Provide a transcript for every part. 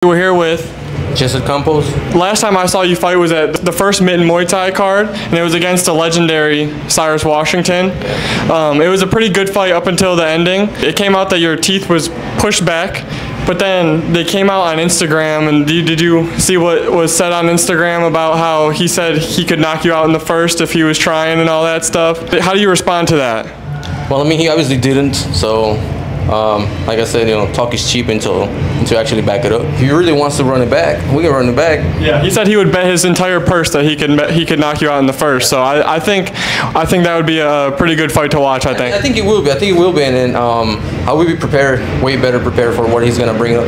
We're here with JessetCampos. Last time I saw you fight was at the first Mitten Muay Thai card, and it was against the legendary Cyrus Washington. It was a pretty good fight up until the ending. It came out that your teeth was pushed back, but then they came out on Instagram, and did you see what was said on Instagram about how he said he could knock you out in the first if he was trying and all that stuff? How do you respond to that? Well, I mean, he obviously didn't, so like I said, talk is cheap until actually back it up. If he really wants to run it back, we can run it back. Yeah, he said he would bet his entire purse that he could knock you out in the first. So I think that would be a pretty good fight to watch. I think it will be. I think it will be, and then I will be prepared, way better prepared for what he's gonna bring up.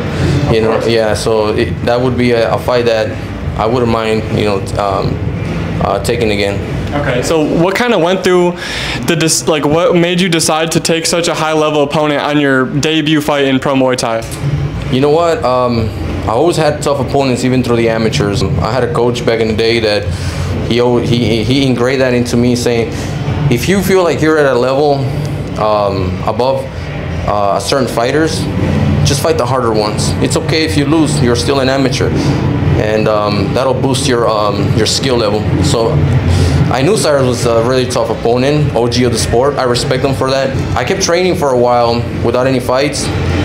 Yeah. So that would be a fight that I wouldn't mind, taking again. Okay, so what kind of went through what made you decide to take such a high-level opponent on your debut fight in Pro Muay Thai? You know what? I always had tough opponents, even through the amateurs. I had a coach back in the day that he engraved that into me, saying, if you feel like you're at a level above certain fighters, just fight the harder ones. It's okay if you lose; you're still an amateur, and that'll boost your skill level. So I knew Cyrus was a really tough opponent, OG of the sport. I respect him for that. I kept training for a while without any fights,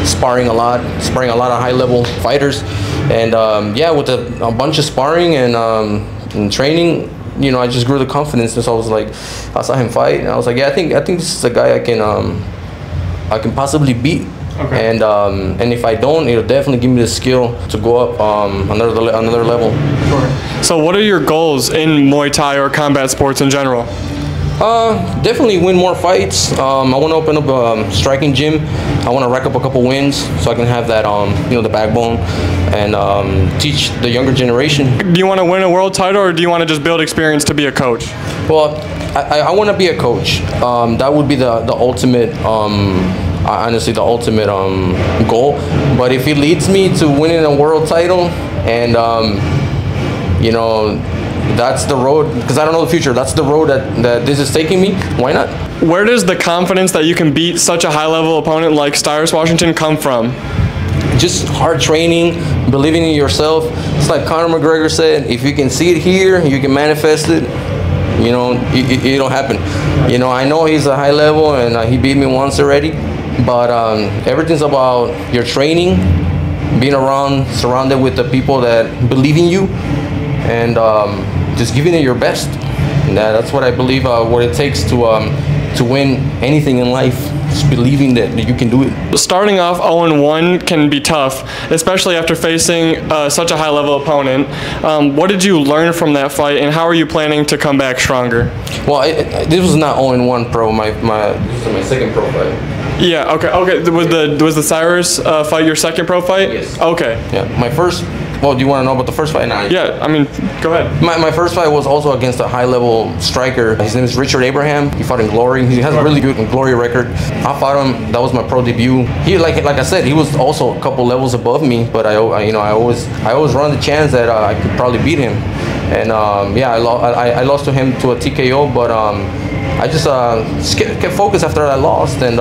sparring a lot of high-level fighters, and yeah, with a bunch of sparring and training, I just grew the confidence. And so I saw him fight, and I was like, yeah, I think this is a guy I can possibly beat. Okay. And if I don't, it'll definitely give me the skill to go up another level. Sure. So what are your goals in Muay Thai or combat sports in general? Definitely win more fights. I want to open up a striking gym. I want to rack up a couple wins so I can have that, the backbone and teach the younger generation. Do you want to win a world title, or do you want to just build experience to be a coach? Well, I want to be a coach. That would be the ultimate. Honestly, the ultimate goal. But if it leads me to winning a world title, and that's the road, because I don't know the future, that's the road that this is taking me, why not? Where does the confidence that you can beat such a high-level opponent like Cyrus Washington come from? Just hard training, believing in yourself. It's like Conor McGregor said, if you can see it here, you can manifest it. It'll happen. I know he's a high level, and he beat me once already. But everything's about your training, being surrounded with the people that believe in you, and just giving it your best. And that's what I believe what it takes to win anything in life. Just believing that you can do it. Starting off 0-1 can be tough, especially after facing such a high-level opponent. What did you learn from that fight, and how are you planning to come back stronger? Well, this was not 0-1 pro. This is my second pro fight. Yeah. Okay. Was the Cyrus fight your second pro fight? Yes. Okay. Yeah. My first. Well, do you want to know about the first fight? No. Yeah. I mean, go ahead. My first fight was also against a high-level striker. His name is Richard Abraham. He fought in Glory. He has a really good Glory record. I fought him. That was my pro debut. He, like I said, he was also a couple levels above me. But I always run the chance that I could probably beat him. And yeah, I lost to him to a TKO. But I just kept focused after I lost, and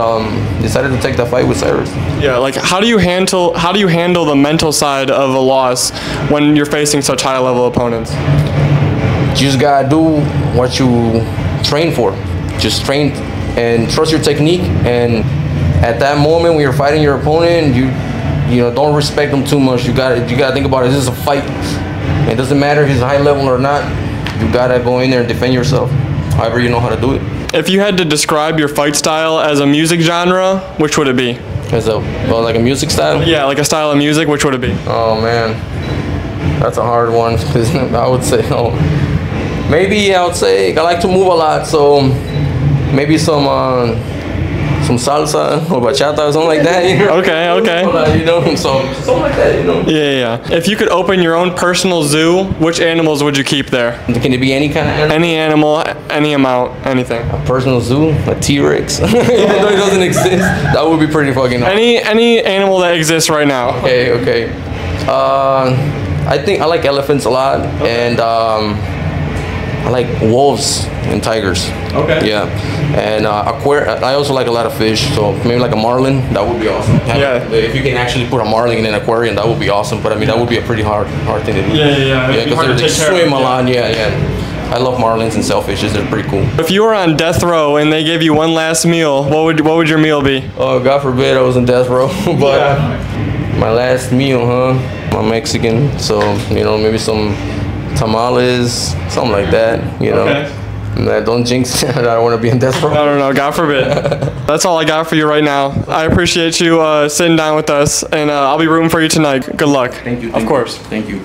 decided to take that fight with Cyrus. Yeah, like how do you handle the mental side of a loss when you're facing such high-level opponents? You just gotta do what you train for. Just train and trust your technique. And at that moment when you're fighting your opponent, you don't respect them too much. You gotta think about it. This is a fight. It doesn't matter if he's high level or not. You gotta go in there and defend yourself, however you know how to do it. If you had to describe your fight style as a music genre, which would it be? Like a music style? Yeah, like a style of music, which would it be? Oh man, that's a hard one, because I would say, maybe I would say I like to move a lot, so maybe some salsa or bachata or something like that. Okay. Something like that. Yeah. If you could open your own personal zoo, which animals would you keep there? Can it be any kind of animal? Any animal, any amount, anything. A personal zoo? A T-Rex? Even though it doesn't exist, that would be pretty fucking awesome. Any animal that exists right now. Okay. I think I like elephants a lot, and I like wolves and tigers. Okay. Yeah, and I also like a lot of fish. So maybe like a marlin, that would be awesome. Yeah. If you can actually put a marlin in an aquarium, that would be awesome. But I mean, that would be a pretty hard thing to do. Yeah. Yeah, because they swim a lot. Yeah. I love marlins and shellfishes. They're pretty cool. If you were on death row and they gave you one last meal, what would your meal be? Oh, God forbid I was on death row. But my last meal, huh? I'm Mexican, so maybe some tamales, something like that. Okay. Don't jinx it. I don't want to be in death row. No, God forbid. That's all I got for you right now. I appreciate you sitting down with us, and I'll be rooting for you tonight. Good luck. Thank you. Of course. Thank you.